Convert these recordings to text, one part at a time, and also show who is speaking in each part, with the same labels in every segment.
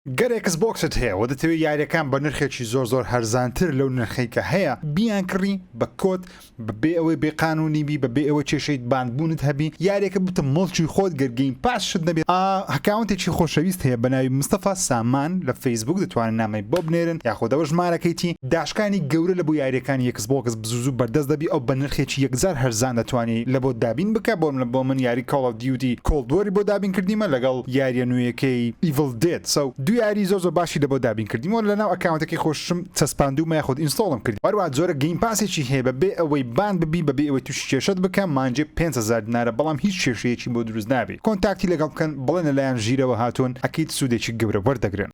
Speaker 1: گەر ئەکسبۆکست هەیە و دەتەوێت یاریەکان بە نرخێکی زۆر هەرزانتر لەو نرخەی کە هەیە بیان کڕی بە کۆت بەبێ ئەوەی بێقانونی بی بەبێ ئەوە کێشەیت باندبوونت هەبی یاریەکە بتە مڵکی خۆت گەرگەین پاس شت نەبێت هەکاونتێکی خۆشەویست هەیە بە ناوی مستەفا سامان لە فەیسبوک دەتوانن نامەی بۆ بنێرن یاخۆدەوە ژمارەکەیتی داشکانی گەورە لە بۆ یاریەکانی ئەکسبۆکس بزوو بەردەست دەبی ئەو بە نرخێکی 1000 هەرزان دەتوانانی لە بۆ دابین بکە بۆ من یاری Call of Duty Cold War بۆ دابین کردیمە لەگەڵ یاریە نوێیەکەی Evil Dead دو یاری زۆر باشی لە بۆ دابین کردیمەوە لەناو ئەکاونتێکی خۆشم چەسپاندومە یاخود ئینستۆڵم کرد هەروە جۆرە گەیم پاسێکی هەیە بەبێ ئەوەی بان ببی بەبێ ئەوەی تووشی کێشت بکە مانجێ 5000 دینارە بەڵام هیچ کێشەیەکی بۆ دروست نابێت کۆنتاکتی لەگەڵ بکەن بڵێن لەلایەن ژیرەوە هاتوون ئەکید سوودێکی گەورە وەردەگرن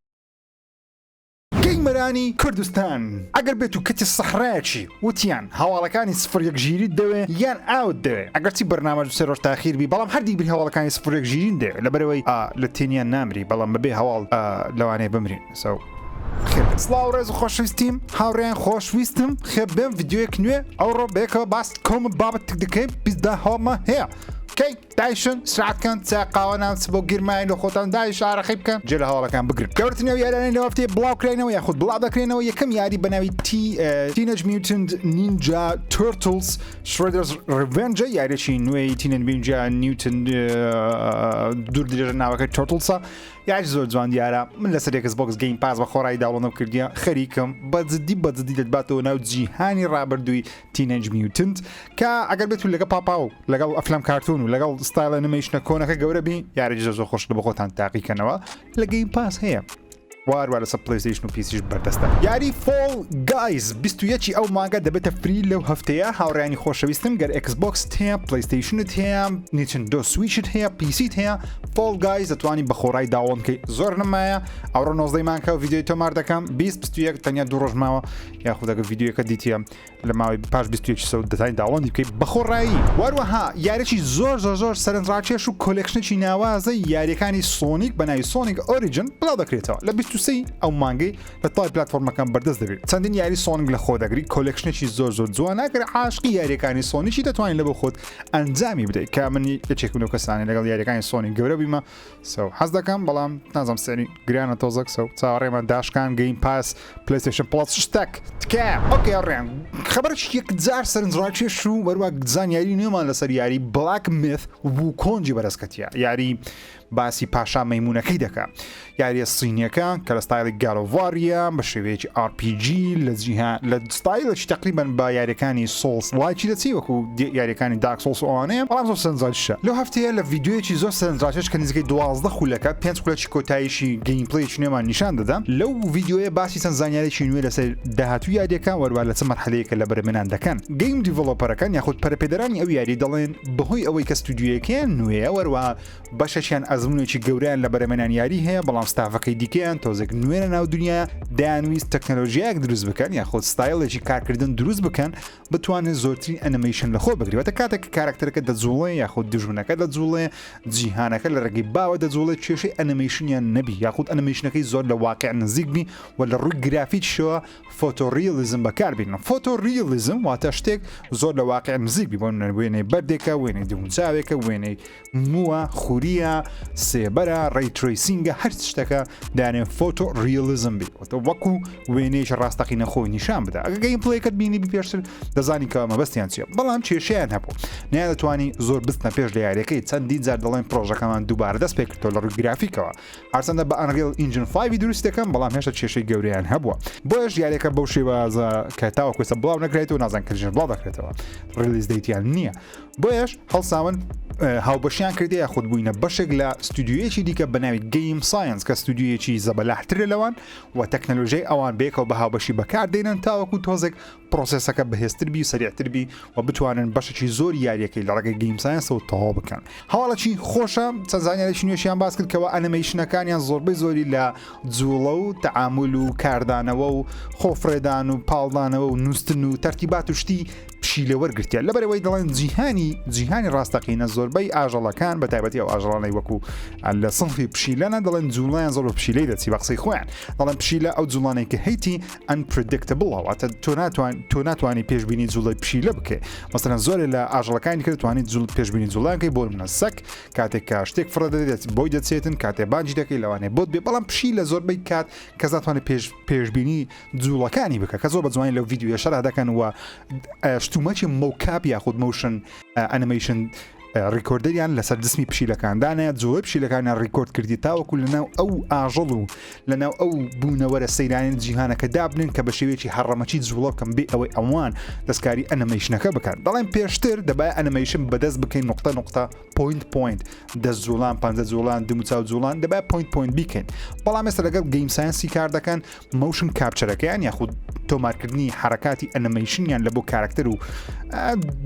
Speaker 1: گەیمەرانی کوردستان ئەگەر بێت و کەتی سەحرایەکی وتیان هەواڵەکانی 01 ژیری دەوێ یان ئاوت دەوێ ئەگەرچی بەرنامەج سێ ڕۆژ تاخیر بی بەڵام هەردی بری هەواڵەکانی 01 ژیرین دەوێ لەبەرەوەی لە تێنیان نامری بەڵام بەبێ هەواڵ لەوانەیە بمرین سڵاو ڕێز و خۆشویستیم هاوڕێیان خۆشویستم خێ بێم ڤیددیۆیەک نوێ ئەوڕۆ بێکەوە باس کۆمە بابەت تک دەکەین پیسدا هەڵمە هەیە کەی دایشن سرعتکەن چاقاوە نامچ بۆ گیرماین لە خۆتان دایش ئارەخی بکەن جێ لە هەواڵەکان بگرن کەوتنەوە یارانەی لەوەفتێ بڵاوکرێنەوە یاخود بڵاو دەکرێنەوە یەکەم یاری بەناوی Teenage Mutant Ninja Turtles Shredder's Revenge یاریێکی نوێی Teenage Mutant دوور درێژە ناوەکەی Turtlesە یاش زۆر جوان دیارە من لەسەر Xbox Game Pass بە خۆڕایی داوڵەنەوە کردیە خەریکم بەجددی دەتباتەوە ناو جیهانی ڕابردووی Teenage Mutant کە ئەگەر بێت لەگە پاپاو لەگەڵ ئەفلام کارتون و لەگەڵ ستایل ئەنیمەیشنە کۆنەکە گەورە بی یاریی زۆر خۆش لە بە خۆتان تاقیکەنەوە لە Game Pass هەیە واروە لەسەر پلیستیشن و پیسیش بەردەستە یاری Fall Guys 21 ئەو مانگە دەبێتە فری لەو هەفتەیە هاوڕێیانی خۆشەویستم گەر Xbox هەیە پلیستیشنت هەیە Nintendo Switchت هەیە پیسیت هەیە Fall Guys دەتوانین بە خۆڕای داوڵکەی زۆر نمایە ئەوڕۆ 19 مانکە و ڤیدیۆی تۆمار دەکەم 21 تەنیا دوو ڕۆژ ماوە یاخودەکە ڤیدیۆەکە دیتیە لە ماوەی پاش 21 سەوت دەتوانین داوڵندی بکەیت بە خۆڕایی واروەها یاریی زۆر سەرنجڕاکێش و کۆلێکشنێکی ناوازە یاریەکانی سۆنیک بە ناوی سۆنیک ئۆریجن بڵاو دەکرێتەوە لە 23 ئەو مانگەی لە تای پلتفۆرمەکان بەردەست دەبێت چەندین یاری سۆنگ لە خۆ دەگری کۆلێکشنێکی زۆر جوان ئەگەر عاشقی یاریەکانی سۆنیکی دەتوانین لە بۆ خۆت ئەنجامی بدەیت کە من یەکێک و کەسانی لەگەڵ یاریەکانی سۆنی گەورە بیمە حەز دەکەم بەڵام نازانم سەری گرانە تۆزەک چاوەڕێمە داشکان گەیم پاس پلیستیشن پڵس شتێک تکە ئۆکێ ڕێن خبرش یەکجار سەرنجڕاکێش و وەروە زانیاری نوێمان لەسەر یاری بلاک میث ووکۆنجی بەرزکەتیە یاری باسی پاشا مەیمونەکەی دەکات یاریە سینیەکە کە لە ستایلی گالۆڤاریە بە شێوەیەکی RPG لە جیهان لە ستایلێکی تقریبان با یاریەکانی سۆڵس لایکی دەچی وەکو یاریەکانی دارک سۆڵس ئەوانەیە بەڵام زۆر سەرنجڕاکێشە لەو هەفتەیە لە ڤیدیۆیەکی زۆر سەرنجڕاکێش کە نزیکەی 12 خولەکە 5 خولەکی کۆتاییشی گەیمپلەیەکی نوێمان نیشان دەدەم لەو ڤیدیۆیە باسی چەند زانیاریی نوێ لەسەر داهاتوو یاریەکە وەروە لە چ مەرحەلەیەکە لە بەرەمێنان دەکەن گەیم دیڤلۆپەرەکان یاخود پەرەپێدەرانی ئەو یاری دەڵێن بەهۆی ئەوەی کە ستودیۆیەکەیان نوێیە وەروە بەشەشیان ئەزمونێکی گەوریان لە بەرەمێنان یاری هەیە بەڵام ستافەکەی دیکەیان تۆزێک نوێنە ناو دنیا دایانویست تەکنۆلۆژیایەک دروست بکەن یاخود ستایلێکی کارکردن دروست بکەن بتوانێت زۆرترین ئەنیمەیشن لە خۆ بگریوێتە کاتێک کە کارکتەرەکە دەجوڵێ یاخود دژمنەکە دەجوڵێ جیهانەکە لە ڕێگەی باوە دەجوڵێت کێشەی ئەنیمەیشنیان نەبی یاخود ئەنیمەیشنەکەی زۆر لە واقع نزیک بی و لە ڕووی گرافیکشەوە فۆتۆریالیزم بەکاربێنن فۆتۆریالیزم واتە شتێک زۆر لە واقع نزیک بی بۆ وێنەی بەردێکە وێنەی دوونچاوێکە وێنەی مووە خوریە سێبەرە ڕێیتریسینگە هەر شتەکە دانێن فۆتۆریالیزم بی وەکو وێنەیەش ڕاستەقینە خۆی نیشان بدە ئەگە گەیم پڵێکت بینی پێشتر دەزانی کە مەبەستیان چیە بەڵام کێشەیان هەبوو نیان دەتوانی زۆر بستنە پێش لە یاریەکەی چەندی جار دەڵێن پرۆژەکەمان دووبارە دەست پێ کردەوە لە ڕووی گرافیکەوە هەرچەندە بە ئەنریل ئینجن 5 دروست دەکەن بەڵام هێشتا کێشەی گەورەیان هەبووە بۆیش یاریەکە بەو شێوازە کە تاوەکوێسە بڵاو نەکرێتەوە نازان کەژن بڵاو دەکرێتەوە ڕیلیز دەیتیان نییە بۆیش هەڵساون هاوبەشیان کردی یاخود بووینە بەشێک لە ستودیۆیەکی دیکە بەناوی گەیم ساینس کە ستودیۆیەکی زەبەلاحترە لەوان و تەکنەلۆژیای ئەوان بێکەوە بە هاوبەشی بەکاردێنن تاوەکو تۆزێک پرۆسەسەکە بەهێزتربی و سەریعتربی و بتوانن بەشێکی زۆر یاریەکەی لە ڕێگەی گەیم ساینسەوە تەواو بکەن هەواڵەکی خۆشە چەند زانیاریی نوێشیان باس کرد کەەوە ئەنیمەیشنەکانیان زۆربەی زۆری لە جوڵە و تەعامل و کاردانەوە و خۆفرێدان و پاڵدانەوە و نووسن و تەرتیبات و شتی پشیلە وەرگرتیە لەبەرەوەی دەڵێن جیهانی ڕاستەقینە زۆربەی ئاژەڵەکان بە تایبەتی ئەو ئاژەڵانەی وەکو لە سنفی پشیلەنە دەڵێن جوڵیان زۆر بە پشیلەی دەچی بە قسەی خۆیان دەڵێن پشیلە ئەو جوڵانەی کە هەیتی unpredictable واتە تۆ ناتوانانی پێشبینی جوڵی پشیلە بکە مەسەلەن زۆرێک لە ئاژەڵەکانی کرد توانیت پێشبینی جوڵانکەی بۆ منە سەک کاتێک کە شتێک فرە دەدێت بۆی دەچێتن کاتێ بانجی دەکەی لەوانێ بۆت بێ بەڵام پشیلە زۆربەی کات کەس ناتوانێت پێشبینی جوڵەکانی بکە کە زۆر بە جوانی لەو ڤیدیۆ شەرح دەکەن و شتومەکی موکاپ یاخود موشن ئەنیمیشن ڕیکۆردەریان لەسەر دسمی پشیلەکاندانە جوڵی پشیلەکانیان ڕیکۆرد کردی تاوەکو لەناو ئەو ئاژەڵ و لەناو ئەو بوونەوەرە سەیرانی جیهانەکە دابنن کە بە شێوەیەکی هەڕەمەچی جوڵە بکەم بێ ئەوەی ئەوان دەستکاری ئەنیمیشنەکە بکەن دەڵێن پێشتر دەبای ئەنیمیشن بەدەست بکەین نقطە پوینت دەست جوڵان پانزە جوڵان دموچاو جوڵان دەبای پوینت بیکەین بەڵام ئێستا لەگەڵ گەیم ساینسی کار دەکەن موشن کاپچەرەکەیان یاخود تۆمارکردنی حرکاتی ئەنیمیشنیان لە بۆ کارکتەر و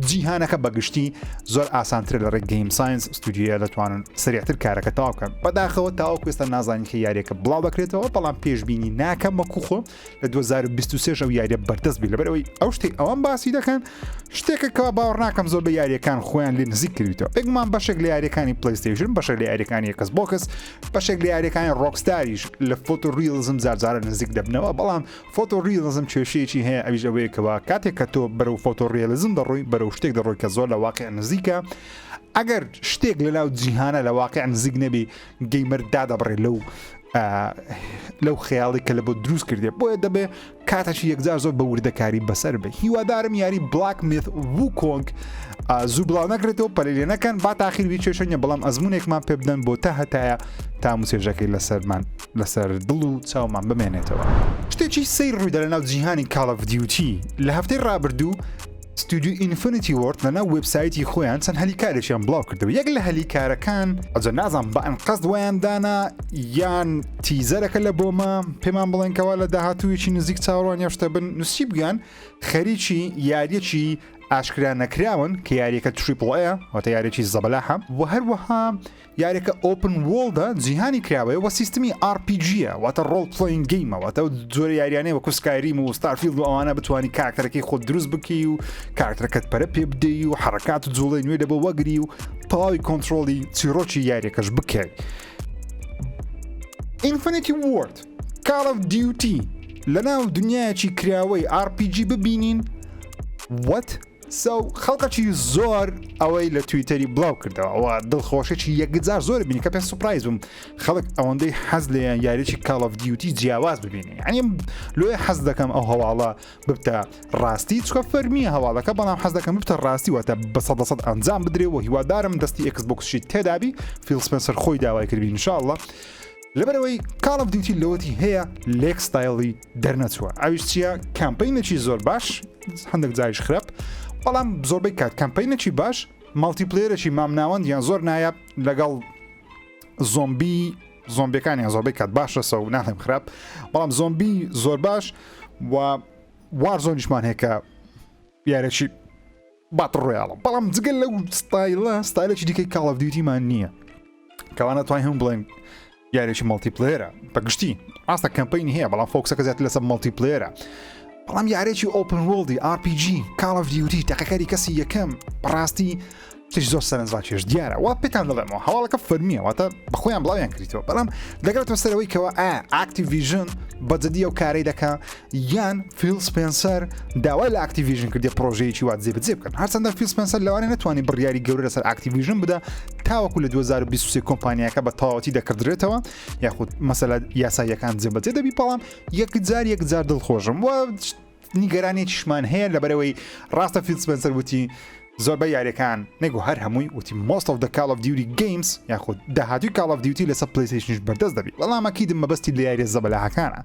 Speaker 1: جیهانەکە بەگشتی زۆر ئاسانترە لە ڕێک گەیم ساینس ستودیۆ دەتوانن سریعتر کارەکە تاوا بکەن بەداخەوە تاوەکو ئێستا نازانین کە یاریەکە بڵاو دەکرێتەوە بەڵام پێشبینی ناکەم وەکو خۆ لە 2023 ئەو یاریە بەردەست بی لەبەرەوەی ئەو شتێک ئەوان باسی دەکەن شتێکەکەوە باوەڕ ناکەم زۆر بە یاریەکان خۆیان لێ نزیک کردیتەوە بێگومان بەشێک لە یاریەکانی پلیستیشن بەشێک لە یاریەکانی کەس بۆکس بەشێک لە یاریەکانی ڕۆکستاریش لە فۆتۆریڵزم زارجارە نزیک دەبنەوە بەڵام فۆتۆریڵزم کێشەیەکی هەیە ئەویش ئەوەیەکەوە کاتێک کە تۆ بەرەو فۆتۆریڵزم دەڕۆی بەرەو شتێک دەڕۆی کە زۆر لە واقع نزیکە ئەگەر شتێک لەناو جیهانە لە واقع نزیک نەبی گەیمەر دادەبڕێ لەو خەیاڵی کە لە بۆ دروست کردێ بۆیە دەبێ کاتەشی یەکجار زۆر بە وردەکاری بەسەر بێ هیوادارم یاری بلاک میث ووکۆنگ زوو بڵاو نەکرێتەوە پەلێ نەکەن با تاخیروی کێشەنە بەڵام ئەزمونێکمان پێ بدەن بۆ تا هەتایە تا موسێژەکەی لەسەر دڵ و چاومان بمێنێتەوە شتێکی سەیر ڕوویدا لەناو جیهانی کاڵ ئۆف دیوتی لە هەفتەی ڕابردوو ستودیو ئینفینیتی وۆرد لەناو وێبسایتی خۆیان چەند هەلیکارێکیان بڵاو کردەوە یەک لە هەلیکارەکان ئەجە نازانم بە ئەنقەست وایاندانا یان تیزەرەکە لە بۆمە پێمان بڵێنکەوە لە داهاتوویەکی نزیک چاوەڕوان یاشتە بن نووسی بگەن خەریکی یاریەکی ئاشکرا نەکراون کە یاریەکە تریپڵەیە واتە یاریێکی زەبەلاحە و هەروەها یاریەکە ئۆپن وۆڵدا جیهانی کراوەیە و سیستمی RPG واتە ڕۆڵ پلۆین گەیمە واتە زۆر یاریانەیە وەکو سکایریم و ستارفیلد و ئەوانە بتوانی کارکتەرەکەی خۆت دروست بکەی و کارکتەرەکەت پەرە پێ بدەی و حرکات و جوڵەی نوێ دەبە وەگری و تەواوی کۆنتترۆلی چیرۆکی یاریەکەش بکەی ئینفینیتی وۆرد کاڵ ئۆف دیوتی لەناو دنیایەکی کراوەی RPG ببینین وەت خەڵکەکی زۆر ئەوەی لە تویتەری بڵاو کردەوە ئەوە دڵخۆشێکی یەکجار زۆر بینی کە پێ سوپرایز بووم خەڵک ئەوەندەی حەز لێیان یاریێکی کاڵ ئۆف دیوتی جیاواز ببینی ینی لۆی حەز دەکەم ئەو هەواڵە ببتە ڕاستی چکە فەرمیە هەواڵەکە بەڵام حەز دەکەم ببتە ڕاستی واتە بە 100% ئەنجام بدرێ و هیوادارم دەستی ئەکسبۆکسشی تێدابی فیل سپنسەر خۆی داوای کردبی انشاءالله لەبەرەوەی کاڵ ئۆف دیوتی لەوەتی هەیە لێک ستایلی دەرنەچووە ئەویش چییە کامپینێکی زۆر باش هەندێک جاریش خراپ بەڵام زۆربەی کات کامپینێکی باش مالتیپلێرەکی مامناوەند یان زۆر نایە لەگەڵ زۆمبیەکانیان زۆربەی کات باشە سە و ناڵێم خراپ بەڵام زۆمبی زۆر باش و وار زۆنیشمان هەیە کە یارێکی باتڕ ڕۆیاڵە بەڵام جگەل لەو ستایلێکی دیکەی کاڵ ئۆف دیوتیمان نییە کەوانە توانین هەموو بڵێن یاریێکی مالتیپلێرە بەگشتی ڕاستە کەمپینی هەیە بەڵام فۆکسەکە زیاتر لەسەر مالتیپلێرە بەڵام یاریێکی ئۆپن وۆڵدی RPG کاڵ ئۆف دیوتی تەقەکاری کەسی یەکەم بەڕاستی شتێکی زۆر سەرنجڕاکێش دیارە وا پێتان دەڵێمەوە هەواڵەکە فەرمیە واتە بەخۆیان بڵاویان کردیتەوە بەڵام دەگەڕێتەوە سەرەوەی کەوە ئاکتیڤیژن بەجددی ئەو کارەی دەکا یان فیل سپنسەر داوای لە ئاکتیڤیژن کردی پرۆژەیەکی وا جێبەجێ بکەن هەرچەندە فیل سپنسەر لەوانەیە نتوانێت بڕیاری گەورە لەسەر ئاکتیڤیژن بدە تاوەکو لە 2023 کۆمپانیاکە بە تەواوەتی دەکردرێتەوە یاخود مەسەلە یاساییەکان جێبەجێ دەبی بەڵام یەکجار دڵخۆشم و نیگەرانێکیشمان هەیە لەبەرەوەی ڕاستە فیل سپنسەر وتی زۆربەی یاریەکان نەگو هەر هەمووی وتی most of the Call of Duty games یاخود داهاتوی Call of Duty لەسەر PlayStationش بەردەست دەبی بەڵام ئەکیدم مەبەستی لە یاریە زەبەلاحەکانە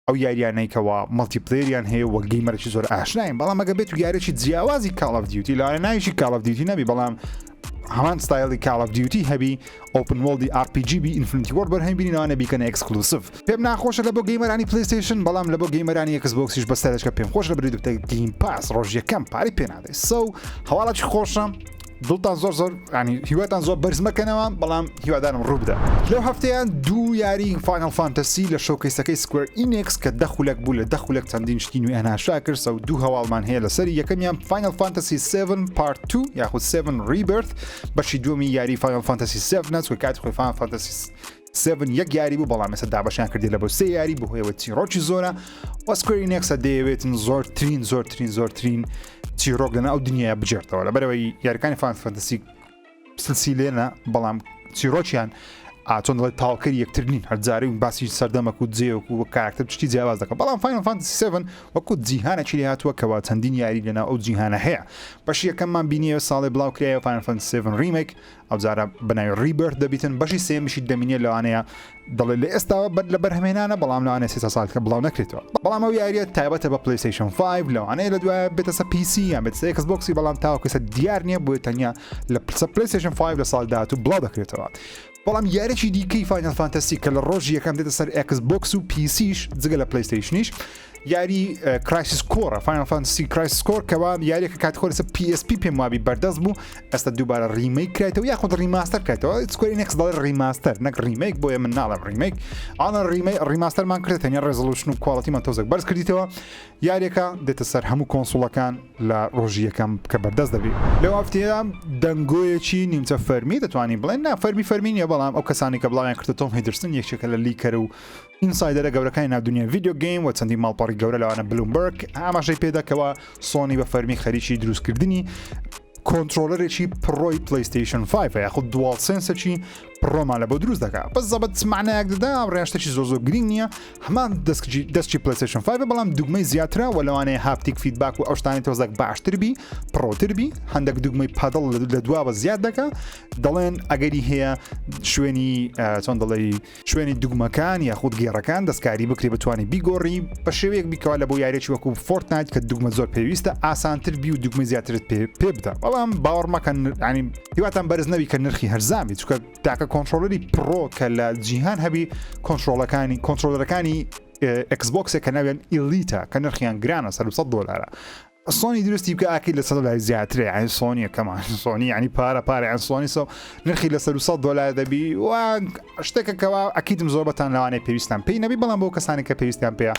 Speaker 1: ئەو یاریانەیەکەوە مەڵتیپلێریان هەیە وە گەیمەرێکی زۆر ئاشناین بەڵام ئەگە بێت و یاریێکی جیاوازی Call of Duty لەوانە ناویشی Call of Duty نەبی بەڵام هەمان ستایلی Call of Duty هەبی ئۆپن وۆڵدی RPG بی ئینفینیتی وۆرد بەرهەم بینینەوانە بیکەنە ئەکسکلوسیڤ پێم ناخۆشە لە بۆ گەیمەرانی PlayStation بەڵام لە بۆ گەیمەرانی ئەکسبۆکسیش بەستایلەکە پێم خۆش لە بری دوتە گەیم پاس ڕۆژ یەکەم پاری پێ نادەی سو هەواڵەکی خۆشە دڵتان زۆر ینی هیواتان زۆر بەرز مەکەنەوە بەڵام هیوادارم ڕووبدا لەو هەفتەیان دوو یاری فاینل فانتەسی لە شۆکەیسەکەی سکوێر ئینێکس کە دەخولێک بوو لە دەخولێک چەندین شتی نوێ هەناشا کرد سە و دوو هەواڵمان هەیە لەسەری یەکەمیان فاینل فانتەسی 7 پارت 2 یاخود 7 ریبرث بەشی دووەمی یاری فاینل فانتەسی 7 نەچوە کاتی خۆی فاینل فانتەسی 7 یەک یاری بوو بەڵام ئێستا دابەشیان کردی لە بۆ سێ یاری بەهۆیەوە چیرۆکی زۆرە و سکوێر ئینێکسە دەیەوێتن زۆرترین چیرۆک لەناو دنیای بجێرتەوە لەبەرەوەی یاریەکانی فاینل فانتەسی سلسیلێنە بەڵام چیرۆکیان چۆن دەڵێت تاڵکەری یەکتر نین هەرجارەی باسی سەردەمەک و جێوەک و کاراکتەر پشتی جیاواز دەکەن بەڵام فاینل فانتەسی 7 وەکو جیهانێکی لێ هاتووە کەوا چەندین یاری لەناو ئەو جیهانە هەیە بەشی یەکەممان بینیەوە ساڵی بڵاوکرایەوە فاینل فانتەسی 7 ریمیک ئەو جارە بەناوی ریبرث دەبیتن بەشی سێمیشی دەمینێت لەوانەیە دەڵێت لە ئێستاوە لە بەرهەمێنانە بەڵام لەوانەیە 3 ساڵکە بڵاو نەکرێتەوە بەڵام ئەو یاریە تایبەتە بە پلیستیشن 5 لەوانەیە لە دوایە بێتە سە PC یان بێتە سە Xbox بەڵام تاوەکو دیار نییە بۆ تەنیا لە پلیستیشن 5 لە ساڵ داهاتوو بڵاو دەکرێتەوە بەڵام یارێکی دیکەی فاینل فانتەسی کە لە ڕۆژی یەکەم دێتە سەر Xbox و PCش جگە لە پلیستیشنیش یاری کرایسیس کۆرە فاینل فانتەسی کرایسیس کۆر کەوا یاریەکە کاتی خۆی لەسەر PSP پێم وابی بەردەست بوو ئێستا دووبارە ریمیک کرایتەوە یاخود ریماستەر کرایتەوە سکوێر ئینێکس دەڵێت ریماستەر نەک ریمیک بۆیە من ناڵێم ریمیک ئاڵە ریماستەرمان کرێت تەنیا ڕێزۆلوشن و کواڵیتیمان تۆزێک بەرز کردیتەوە یاریەکە دێتە سەر هەموو کۆنسۆڵەکان لە ڕۆژی یەکەم کە بەردەست دەبێت لەو هەفتەیە دەنگۆیەکی نیمچە فەرمی دەتوانین بڵێن نا فەرمی نیە بەڵام ئەو کەسانی کە بڵاویان کردە تۆم هیدرسن یەکێکە لە لیکەرە و ئینسایدەرە گەورەکانی ناودنیای ڤیدیۆ گەیم و چەندی ماڵپەڕی گەورە لەوانە بلومبەرگ ئاماژەی پێداکەوە سۆنی بە فەرمی خەریکی دروستکردنی کۆنترۆلەرێکی پڕۆی پلیستیشن 5 یاخود دوال سنسەکی پڕۆمان لە بۆ دروست دەکات بەس زەبەت معنایەک دەدا ڕێشتێکی زۆر گرنگ نییە هەمان دەستکی پلیستیشن 5 بەڵام دوگمەی زیاترە و لەوانەیە هاپتیک فیدباک و ئەو شتانی تۆزێک باشتربی پڕۆتربی هەندێک دوگمەی پادڵ لە دواوە زیاد دەکات دەڵێن ئەگەری هەیە شوێنی چۆن دەڵێ شوێنی دوگمەکان یاخود گێڕەکان دەستکاری بکرێ بتوانانی بیگۆڕی بە شێوەیەک بیکەوە لە بۆ یاریێکی وەکو فۆرتنایت کە دوگمە زۆر پێویستە ئاسانتر بی و دوگمەی زیاترت پێ بدە بەڵام باوەڕ مەکەن ینی هیواتان بەرز نەبی کە نرخی هەرزامی چونکە تاکە کۆنترۆلەری پڕۆ کە لە جیهان هەبی کۆنترۆلەکانی Xbox کە ناوێن ئیلیتە کە نرخیان گرانە $100 سۆنی درستی بکە ئاکی لە $100 زیاترێ یعنی سۆنیە کەمان سۆنی ینی پارە سۆنی سۆ نرخی لە $100 دەبی و شتێکەکەەوە ئەکیدم زۆر بەتان لەوانەیە پێویستان پێی نەبی بەڵام بۆ کەسانی کە پێویستیان پێە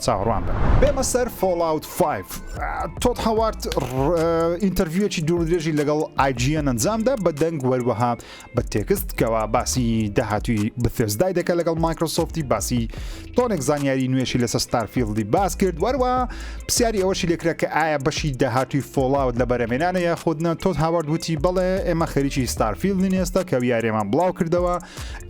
Speaker 1: چاوەڕوان بن بێمە سەر فۆڵاوت 5 تۆت هاوارد ئینتەرویوێکی دوورودرێژی لەگەڵ IGN ئەنجامدا بە دەنگ وەروەها بە تێکست کەوا باسی داهاتووی بەثێزدای دەکە لەگەڵ مایکرۆسۆفتی باسی تۆنێک زانیاری نوێشی لەسەر ستارفیلدی باس کرد وەروە پرسیاری ئەوەشی لێکرا کە ئایا بەشی داهاتووی فۆڵاوت لە بەرهەمێنانە یاخودنە تۆت هاوارد وتی بەڵێ ئێمە خەریکی ستارفیلدین ئێستا کە یاریێمان بڵاو کردەوە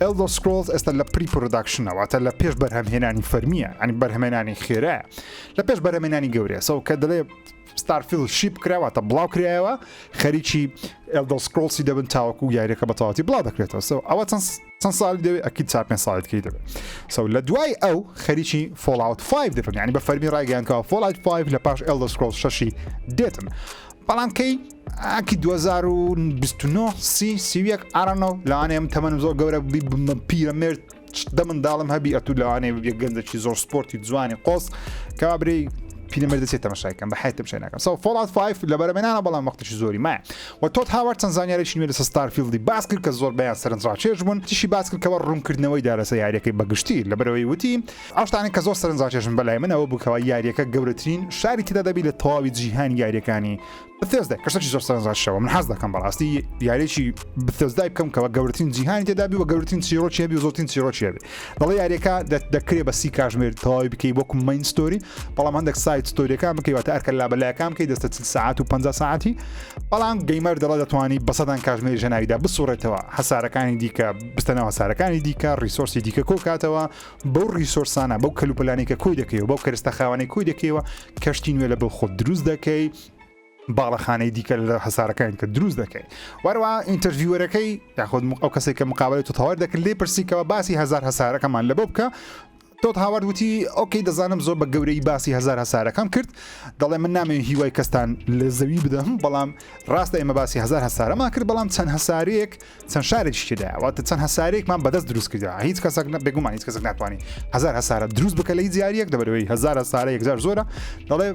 Speaker 1: Elder Scrolls ئێستا لە پری پرۆداکشنەوەتە لە پێش بەرهەمهێنانی فەرمیە ئەنی بەرهەمێنانی خێرایە لە پێش بەرهەمێنانی گەورەیە سەو کە دەڵێ ستارفیلد شیپ کراوەتە بڵاو کرایەوە خەریکی Elder Scrolls دەبن تاوەکو یاریەکە بە تەواوەتی بڵاو دەکرێتەوە سەو ئەوە چەند ساڵی دەوێت ئەکید 4-5 ساڵێتکەی دەبێت سەو لە دوای ئەو خەریکی فۆڵاوت 5 دەبن ینی بە فەرمی ڕایگەیانکەوە فۆڵاوت 5 لە پاش Elder Scrolls 6 دێتن بەڵام کەی ئاکی 2029 سی ئارانەوە لەوانەیەم تەمەنم زۆر گەورە پیرەمێرد دە منداڵم هەبی ئەتوو لەوانەیە یەک گەنجێکی زۆر سپۆرتی جوانی قۆس کەوا برێ پیرەمێرد دەچێت تەماشایکەم بە حیاتم شەی ناکەم سەو فۆڵاوت 5 لە بەرهەمێنانە بەڵام وەختێکی زۆری مایە و تۆت هاوارد چەند زانیاریی نوێ لەسەر ستارفیلدی باس کرد کە زۆر بەیان سەرنجڕاکێش بوون تیشی باس کرد کەەوە ڕوونکردنەوەی دارەسە یاریەکەی بەگشتی لەبەرەوەی وتی ئەو شتانی کە زۆر سەرنجڕاکێشن بەلای منەوە بووکەوە یاریەکە گەورەترین شاری تێدا دەبی لە تەواوی جیهانی یاریەکانی بەثێزدا کەشتێکی زۆر سەرنجڕاکێشەوە من حەز دەکەم بەڕاستی یاریێکی بەثێزدای بکەم کەەوە گەورەترین جیهانی تێدابی و گەورەترین چیرۆکی هەبی و زۆرترین چیرۆکی هەبێ دەڵێ یاریەکە دەکرێت بە 30 کاتژمێر تەواوی بکەی وەکو مین ستۆری بەڵام هەندێک سایت ستۆریەکان بکەیت ئەرکە لابەلایەکان بکەیت دەستە 40 ساعت و 50 ساعتی بەڵام گەیمەر دەڵێت دەتوانانی بە 100 کاتژمێری ژەناویدا بسوڕێتەوە هەسارەکانی دیکە بستەنەوە هەسارەکانی دیکە ریسۆرسی دیکە کۆکاتەوە بەو ریسۆرسانە بەو کەلوپەلانی کە کۆی دەکەیەوە بەو کەرستە خاوانەی کۆی دەکەیەوە کەشتی نوێ لە بەو خۆت دروست دەکەی باڵەخانەی دیکە لە هەسارەکان کە دروست دەکەی وەروە ئینتەرویوەرەکەی یاخود ئەو کەسێک کە مقابلەی تۆت هاوارد دەکرد لێ پرسیکەوە باسی هەزار هەسارەکەمان لە بۆ بکە تۆت هاوارد وتی ئۆکەی دەزانم زۆر بە گەورەی باسی هەزار هەسارەکەم کرد دەڵێ من نامەوێت هیوای کەستان لە زەوی بدەم بەڵام ڕاستە ئێمە باسی هەزار هەسارەمان کرد بەڵام چەند هەسارەیەک چەند شارێکیدا واتە چەند هەسارێکمان بەدەست دروست کردەوە هیچ کەسێک بێگومان هیچ کەسێک ناتوانانی هەزار هەسارە دروست بکە لە هیچ یاریەک دەبەرەوەی هەزار هەسارە یەکجار زۆرە دەڵێ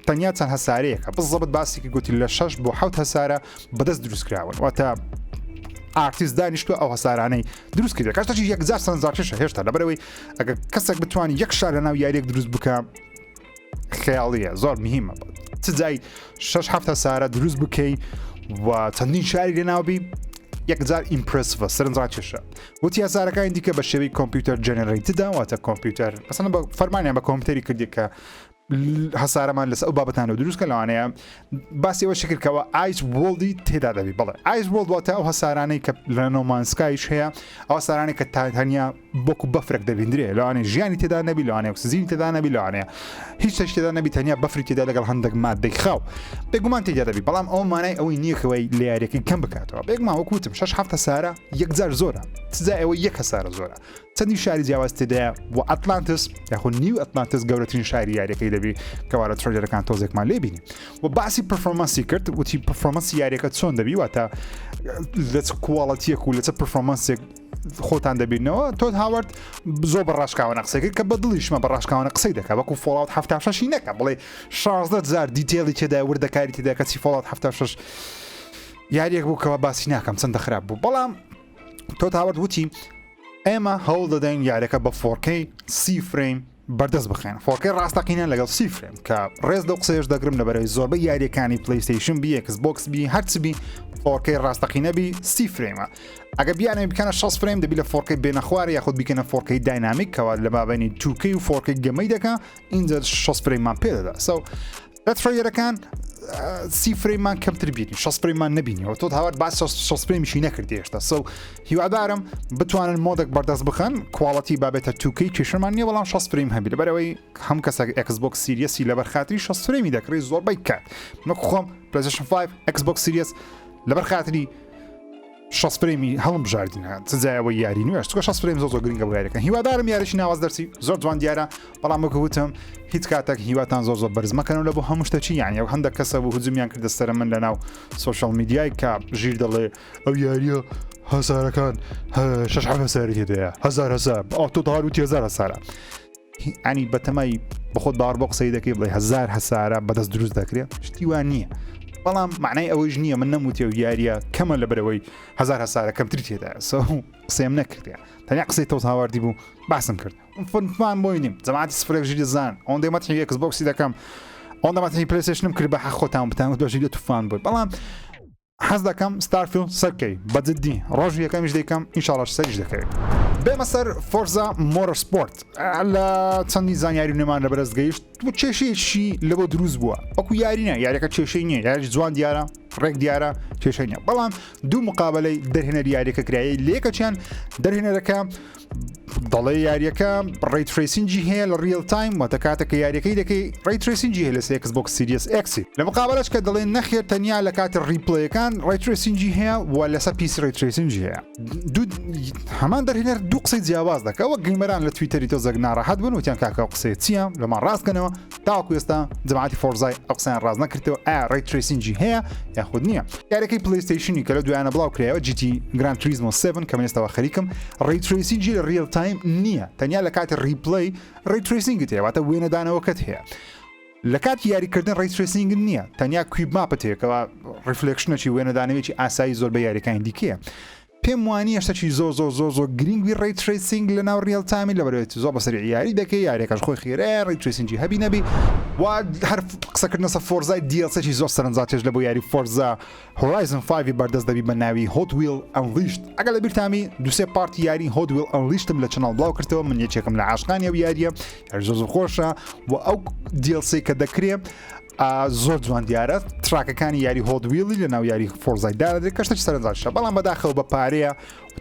Speaker 1: تەنیا چەند هەسارەیەکە بزەبت باسێکی گوتی لە 6 بۆ 7 هەسارە بەدەست دروستکراون واتە ئارتیست دانیشتووە ئەو هەسارانەی دروست کرد کاتێکی 1000 سەرنجڕاکێشە هێشتا لەبەرەوەی ئەگەر کەسێک بتوانانی یەک شار لەناو یاریەک دروست بکە خەیاڵیە زۆر مهمە چ جای 6 هەسارە دروست بکەی و چەندین شاری لێناوبی یەکجار ئیمپرسڤە سەرنجڕاکێشە وتی هەسارەکانی دیکە بە شێوەی کۆمپیوتەر جەنەرەیتدا واتە کۆمپیوتەر مەسەڵەن بە فەرمانیان بە کۆمپیوتەری کردی کە هەسارەمان لەسەر ئەو بابەتانە دروستکە لەوانەیە باسی ئەوە شکردکەوە ئایس وۆڵدی تێدا دەبی بەڵێ ئایس وۆڵد واتە ئەو هەسارانەی کە لە نۆمانسکایش هەیە ئەو هەسارانی کە تەنیا بۆکو بەفرێک دەبیندرێ لەوانەیە ژیانی تێدا نەبی لەوانەیە ئۆکسیژنی تێدا نەبی لەوانەیە هیچ شتێک تێدا نەبی تەنیا بەفری تێدا لەگەڵ هەندێک مادەی خاو بێگومان تێدا دەبی بەڵام ئەو مانای ئەوەی نییەکەوەی لە یاریەکەی کەم بکاتەوە بێگومان وەکوتم 6 هەسارە یەکجار زۆرە چجا ئەوە یەک هەسارە زۆرە چەندی شاری جیاواز تێدایە و ئەتلانتس یاخۆ نیو ئەتلانتس گەورەترین شاری یاریەکەی دەبی کەوارە ترۆلەرەکان تۆزێکمان لێبینی و باسی پرفۆرمانسی کرد وتی پرفۆرمانسی یاریەکە چۆن دەبی واتە لە چ کوواڵەتیەک و لە چه پرفۆرمانسێک خۆتان دەبینەوە تۆ هاوارد زۆر بەڕاشکاوانە قسەکرد کە بە دڵیشمە بەڕاشکاوانە قسەی دەکە وەکو فۆڵاوت 76 نەکە بڵێ 16 دیتێڵی تێدا وردەکاری تێدا کەچی فۆڵاوت 76 یاریەک بوو کەەوە باسی ناکەم چەندە خراپ بوو بەڵام تۆ هاوارد وتی ئێمە هەوڵ دەدەین یاریەکە بە 4K 30 فریم بەردەست بخێن فۆرکەی ڕاستەقینە لەگەڵ 30 فریم کە ڕێز دە قسەیەش دەگرم لەبەرەوەی زۆربەی یاریەکانی پلیستیشن بی ئەکسبۆکس بی هەرچبی فۆرکەی ڕاستەقینە بی 30 فرێمە ئەگە بیانێ بکەنە 6 فریم دەبی لە فۆرکەی بێنەخوارە یاخود بکەنە فۆرکەی داینامیک کەوا لە بابینی 2K و فۆرکەی گەمەی دەکە اینجا 6 فرێممان پێدەدا سو لە ترۆیەرەکان 30 فرێممان کەمتر بینی 6 فرێممان نبینیەوە تۆ هاوار باس 6 فرێمیشی نەکردی هێشتا سو هیوادارم بتوانن مۆدێک بەردەست بخەن کوواڵەتی بابێتە 2K کێشەمان نییە بەڵام 6 فریم هەبی لەبەرەوەی هەم کەسێک ئەکسبۆکس سیریەسی لەبەر خاتری 6 فرێمی دەکڕی زۆربەی کات نەکو خۆم پلیستیشن 5 ئەکسبۆکس سیریەس لەبەر خاتری 6 فرێمی هەڵم بژاردینە چجایەوە یاری نوێش چکە 6 فریم زۆر گرنگە بۆ یاریەکە هیوادارم یاریشی ناواز دەرسی زۆر جوان دیارە بەڵام وەکوتم هیچ کاتێک هیواتان زۆر بەرز مەکەنەوە لە بۆ هەموو شتێکی یانی ئەو هەندێک کەسە بوو هجومیان کردە سەر من لەناو سوشال میدیای کە ژیر دەڵێ ئەو یاریە هەسارەکان 6 هەساری تێدایە 1000 هەسار تۆ هاروتی 1000 هەسارە ئەنی بەتەمای بەخۆت باوەڕ بۆ قسەی دەکەی بڵێ 1000 هەسارە بەدەست دروست دەکرێت شتیوان نییە بەڵام معنای ئەوەیش نییە من نەموتی و یاریە کەمە لەبەرەوەی 1000 هەسارە کەمتر تێدایە قسەم نەکردیە تەنیا قسەی تۆ هاواردی بوو باسم کرد فنمان بۆینیم جەماعەتی سفرێک ژیری زان ئەوەندەی مەتحی ئەکسبۆکسی دەکەم ئەوەندە مەتحی پلەیستیشنم کرد بە حەق خۆتان بتان بەژی لە توفان بووی بەڵام حەز دەکەم ستارفیلد سەرکەی بەجددی ڕۆژ یەکەمیش دەیکەم ئینشاڵڵا سەریش دەکەوێت بێمە سەر فۆرزا مۆتۆرسپۆرت لە چەندی زانیاری نێمان لە بەرز گەیشت بۆ کێشەیەکی لەبۆ دروست بووە ئەوکو یارینە یاریەکە کێشەی نییە یاری جوان دیارە ڕێک دیارە کێشەی نییە بەڵام دوو مقابلەی دەرهێنەر یاریەکە کرایە لێکەچیان دەرهێنەرەکە دەڵێ یاریەکە ڕێی ترێسینجی هەیە لە ریل تایم واتە کاتێککە یاریەکەی دەکەی ڕێی ترێسینجی هەیە لە ئەکسبۆکس سیریەس ئەکسی لە مقابلەش کە دەڵێن نەخێر تەنیا لە کاتی ریپلەیەکان ڕێی ترێسینجی هەیە و لەسەر پیسی ڕێی ترێسینجی هەیە هەمان دەرهێنەر دوو قسەی جیاواز دەکە ئەوە گەیمەران لە تویتەری تۆ زەگ ناڕەحەت بن وتیان کاکە قسەی چییە لەمان ڕاستکەنەوە تاوەکو ئێستا جەماعەتی فۆرزای ئەو قسەیان ڕاست نەکردەوە ڕێی ترێسینجی هەیە یاخود نییە یاریەکەی پلیستیشنی کە لە دوایانە بڵاو کرایەوە GT Gran Turismo 7 کە من ئێستاوە خەریکم ڕێی ترێسینجی لە ریل تایم نییە تەنیا لە کاتی ریپلی ڕێی ترێسینگت هەیە واتە وێنەدانەوەکەت هەیە لە کات یاریکردن ڕێی ترێسینگ نییە تەنیا کویب ماپت هەیەکەوە ڕیفلێکشنەی وێنەدانەوێکی ئاسایی زۆر بە یاریەکانی دیکەیە پێم وانی شتێکی زۆر گرنگوی ڕێی ترێسینگ لە ناو ریل تایمی لەبەرێت زۆر بەسەری یاری دەکەی یاریەکەش خۆی خێرە ڕێی ترێسینجی هەبی نەبی و هەر قسەکردنە سە فۆرزای دیڵسێکی زۆر سەرنجاتێش لە بۆ یاری فۆرزا هۆرایزن 5 بەردەست دەبی بە ناوی هۆت ویل ئەنلیشت ئەگەر لە بیرتامی دوسێ پارتی یاری هۆت ویل ئەنلیشتم لە چناڵ بڵاو کردەوە من یەکێکم لە عاشقانی ئەو یاریە زۆر خۆشە و ئەو دیڵسی کە دەکرێت زۆر جوان دیارە تراکەکانی یاری هۆدویلی لە ناو یاری فۆرزایدا دەکرێت کەشتێکی سەرنجاشە بەڵام بەداخەوە بە پارەیە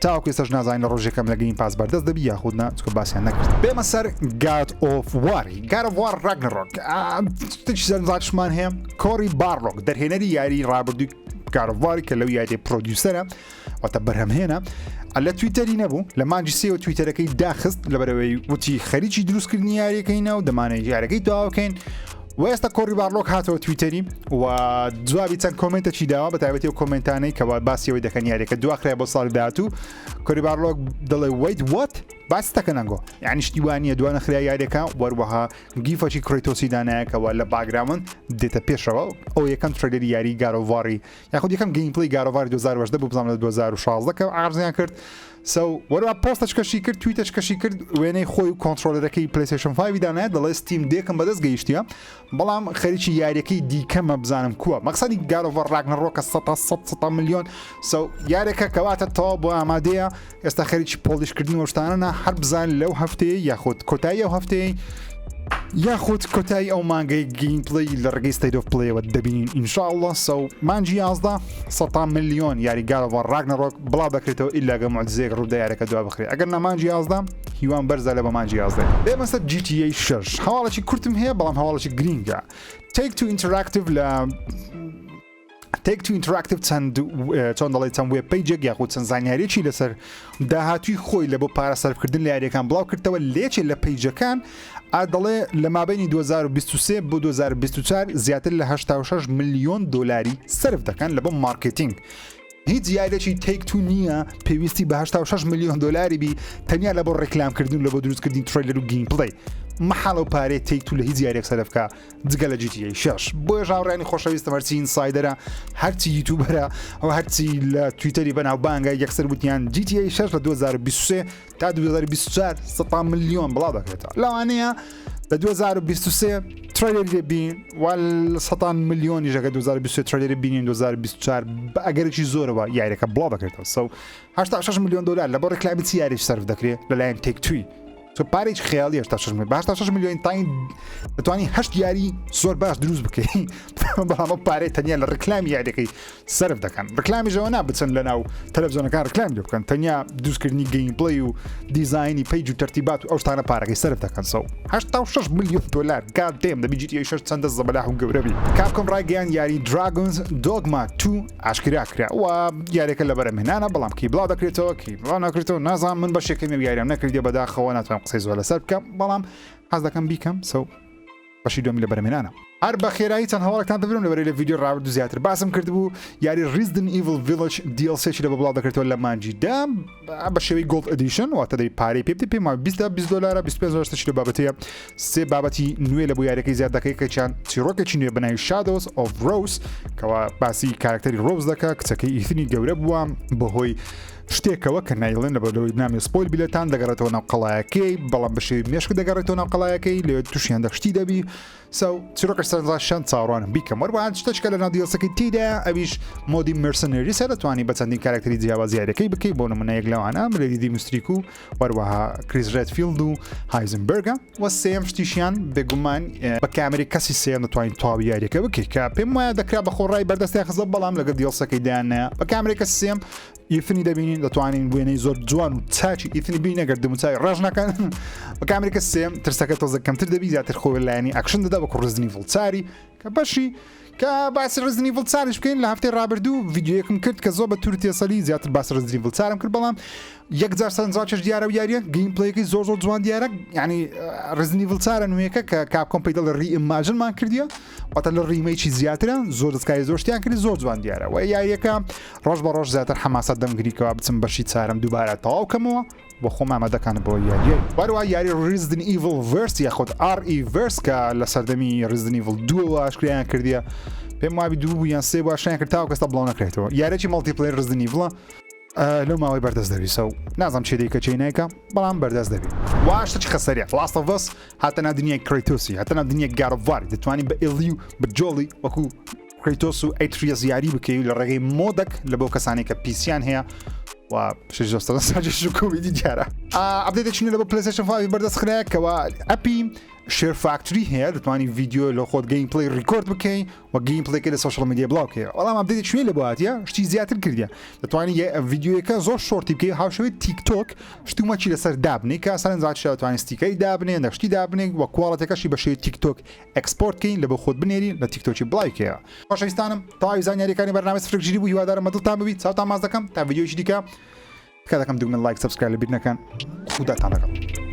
Speaker 1: تاوەکو ئێستاش نازانین لە ڕۆژێکەم لە گەیم پاس بەردەست دەبی یاخودنا چکە باسییان نەکرد بێمە سەر گاد ئۆف واری گاد ئۆف وار ڕاگنەڕۆک شتێکی سەرنجاشمان هەیە کۆری بارلۆک دەرهێنەری یاری ڕابردووی گاد ئۆف واری کە لەو یاری پرۆدیوسەرە واتە بەرهەمهێنە لە تویتەری نەبوو لە مانجی سێوە تویتەرەکەی داخست لەبەرەوەی وتی خەریکی دروستکردنی یاریەکەینە و دەمانێت یارەکەی تەواو بکەین وێستا کۆڕی باڕۆک هاتەوە تویتەری و جوابی چەند کۆمنتێکی داوە بە تایبەتی و کۆمنتانەی کەوا باسیەوەی دەکەن یاریەکە دواخرای بۆ ساڵی داهاتوو کۆری باڕۆک دەڵێ ویت وات باس دەکەن ئەنگۆ یعنی شتی وانە دوانە خرای یاریەکە وەروەها گیفەکی کڕیتۆسی دانایەکەوە لە باگراون دێتە پێشەوە ئەو یەکەم ترێلەری یاری گارۆڤاری یاخود یەکەم گەیمپڵی گارۆڤاری 2010 بوو بزانم لە 2016 کە ئارزیان کرد وەروە پۆستەچکەشی کرد تویتەچکەشی کرد وێنەی خۆی و کۆنتترۆلەرەکەی پلیسیشن 5 دانایە دەڵێ ستیم دێکم بەدەست گەیشتە بەڵام خەریکی یاریەکەی دیکەمە بزانم کووە مەقسەدی گارۆڤەر ڕاگنەڕۆکە 100 میلیۆن یاریەکە کەواتە تەواو بۆ ئامادەیە ئێستا خەریکی پۆلیشکردنی وەشتانە هەر بزان لەو هەفتەیە یاخود کۆتایی ئەو هەفتەیە یاخود کۆتایی ئەو مانگەی گیمپڵی لە ڕگەی ستیت ئۆف پڵێەوە دەبینین ئینشاءڵڵە مانجی 11 100 میلیۆن یاری گارۆڤەر ڕاگنەڕۆک بڵاو دەکرێتەوە ئیلاگە معجزەیەک ڕوودا یارەکە دوا بخرێت ئەگەر نەمانجی 11 هیوان بەرزە لە بە مانجی 11 بێمەسەر GTA 6 هەواڵەی کورتم هەیە بەڵام هەواڵەی گرینگە Take-Two Interactive لە Take-Two Interactive چۆن دەڵێت چەند وێب پیجێک یاخود چەند زانیاریەکی لەسەر داهاتووی خۆی لە بۆ پارە سەرفکردن لە یاریەکان بڵاو کردەوە لێچێ لە پیجەکان دەڵێ لە مابینی 2023 بۆ 2024 زیاتر لە 86 میلیۆن دلاری سرف دەکەن لە بۆ مارکتینگ هیچ یاریەکی Take-Two نییە پێویستی بە 86 میلیۆن دلاری بی تەنیا لە بۆ ڕێکلامکردن لە بۆ دروستکردنی تریلەر و گیمپڵی محاڵە و پارێ Take-Two لە هیچ یاریەک سەرفکە جگە لە GTA 6 بۆیە ژاوڕانی خۆشەویستە هەرچی ئینسایدەرە هەرچی یوتیوبەرە ئەو هەرچی لە تویتەری بەناوبانگە یەکسەر وتیان GTA 6 لە 2023 تا 2024 100 میلیۆن بڵاو دەکرێتەوە لەوانەیە لە 2023 تریلەری بین وال 100 میلیۆنی ژەکە 2023 تریلەری بینین 2024 بە ئەگەرێکی زۆرەوە یاریەکە بڵاو دەکرێتەوە 86 میلیۆن دلار لە بۆ ڕێکلامی چی یاریش سەرف دەکرێت لەلایەن Take-Two پارێک خیاڵی 86 میلیۆن تاین دەتوانی هەشت یاری زۆر باش دروست بکەی بەڵام پارێت تەنیا لە ڕکلامی یاریەکەی سرف دەکەن ڕکلامیژەوە نابچن لە ناو تەلەڤیزۆنەکان ڕکلامی لێ بکەن تەنیا دروستکردنی گەیمپڵی و دیزاینی پیج و تەرتیبات و ئەو شتانە پارەکەی سرف دەکەن 86 میلیۆن دلار گادێم دەبی GTA 6 چەندە زەبەلاح و گەورەبی کاپکۆم ڕایگەیان یاری دراگۆنز دۆگما 2 ئاشکرا کرا و یاریەکە لە بەرەمهێنانە بەڵام کی بڵاو دەکرێتەوە کی بڵاو ناکرێتەوە نازانم من بەشێکەکەی یاریام نەکردی بەداخەوە ناتوانم قسەی زۆر لەسەر بکەم بەڵام حەز دەکەم بیکەم بەشی دومی لە بەرەمهێنانە هەر بە خێرایی چەند هەواڵێکتان دەبرم لەبەرەی لە ڤیدیۆ ڕاوردوو زیاتر باسم کردبوو یاری Resident Evil Village DLC لە بڵاو دەکرێتەوە لە مانجی دام بە شێوەی Gold Edition واتە دەی پارەی پێ بدەی پێم 20 دلار 25 لە بابەتەیە سێ بابەتی نوێ لە بۆ یاریەکەی زیاد دەکەی کە چیان چیرۆکێکی نوێ بەناوی Shadows of Rose کەوا باسی کارکتەری ڕۆز دەکات کچەکەی ئیثنی گەورە بووە بەهۆی شتێکەوە کە نایڵێن لە بەلەوەی نامی سپۆیل بیلەتان دەگەڕێتەوە ناو قەڵایەکەی بەڵام بەشێ مێشک دەگەڕێتەوە ناو قەڵایەکەی لێ تووشیان دەشتی دەبی چیرۆکە سەرنجاشان چاڕوانم بیکەم وەروان شتەشکە لە ناو دیڵسەکەی تیدا ئەویش مۆدی مرسنەری سەر دەتوانی بە چەندین کارکتەری جیاوازیارەکەی بکەی بۆ نمونەیەک لەوانە ملێدی مستریک و وەروەها کریس ڕێدفیلد و هایزنبەرگە و سێم شتیشیان بێگومان بە کامێری کەسی سێم دەتوانین تەواوی یاریەکە بکەیت کە پێم وایە دەکرا بە خۆڕای بەردەستی خزە بەڵام لەگەڵ دیڵسەکەی دایانە بە کامێری کەسی سێم ئیفنی دەبینین دەتوانین وێنەی زۆر جوان و چاچی ئیفنی بینی نەگەر دموچای ڕژ نەکەن بە کامێریکە سێم ترسەکە تۆزە کەمتر دەبی زیاتر خۆ لایەنی ئەکشن دەدا بە Resident Evil چاری کە بەشی کە باسی Resident Evil چاریش بکەین لە هەفتەی ڕابردوو ڤیدیۆیەکم کرد کە زۆر بە تووری تێسەلی زیاتر باسی Resident Evil چارم کرد بەڵام یەکجار سەرنجاکەش دیارە و یاریە گەیمپڵەیەکی زۆر جوان دیارە یعنی Resident Evil چارە نوێیەکە کە کاپکۆم پێی دەڵێ ڕیئیماژنمان کردیە واتە لە ڕیمەیەکی زیاترە زۆر دەستکاری زۆر شتیان کردی زۆر جوان دیارە و یاریەکە ڕۆژ بە ڕۆژ زیاتر حەماسەت دەمگریکەوە بچم بەشی چارەم دووبارە تەواو کەمەوە بۆ خۆم ئامادەکانە بۆ یاریە وەروە یاری Resident Evil Verse یاخود RE Verse کە لە سەردەمی Resident Evil 2 ئاشکرایان کردیە پێم وابی دوو بوو یان سێ باشیان کرد تاوە کەستا بڵاو نەکرێتەوە یارێکی مەڵتیپلەیر Resident Evil لەو ماوەی بەردەست دەبی نازانم چێ دەیکە چی نایکە بەڵام بەردەست دەبی واشتەی خەسەریە Last of Us هاتە ناو دنیای کریتۆسی هاتە ناو دنیای گارۆڤاری دەتوانی بە ئێلی و بە جۆڵی وەکو کریتۆس و ئەیتریەس یاری بکەی لە ڕێگەی مۆدەک لە بۆ کەسانی کە پیسیان هەیە و کومیدی دیارە ئەپدێتێکی لە بۆ پلیستیشن 5 بەردەست خراە کەەوە ئەپی شێر فاکتوری هەیە دەتوانی ڤیدیۆ لە خۆت گەیمپڵی ڕیکۆرد بکەی و گەیمپڵێکی لە سوشال میدیا بڵاوکەیە بەڵام ئەپدێت شوێ لە بۆاتە شتی زیاتر کردیە دەتوانی ڤیدیۆیەکە زۆر شۆرتی بکەی هاوشەوەی تیکتۆک شتومەکی لەسەر دابنی کە سەرنجات دەتوانانی ستیکەری دابنێ نەشتی دابنێ و کوواڵەتەکەشی بەشێ تیکتۆک ئەکسپۆرتکەین لە بۆ خۆت بنێری لە تیکتۆکی بڵایکەیە خۆشەویستانم تاوی زانیاریەکانی بەرنامەی سفرگیری بوو هیوادارم مەدڵتان ببیت چاوتان ماز دەکەم تا ڤیدیۆیەکی دیکە دەکەم دوگمە لایک سبسکرایب لە بیر نەکەن خوداتان لەگەڵ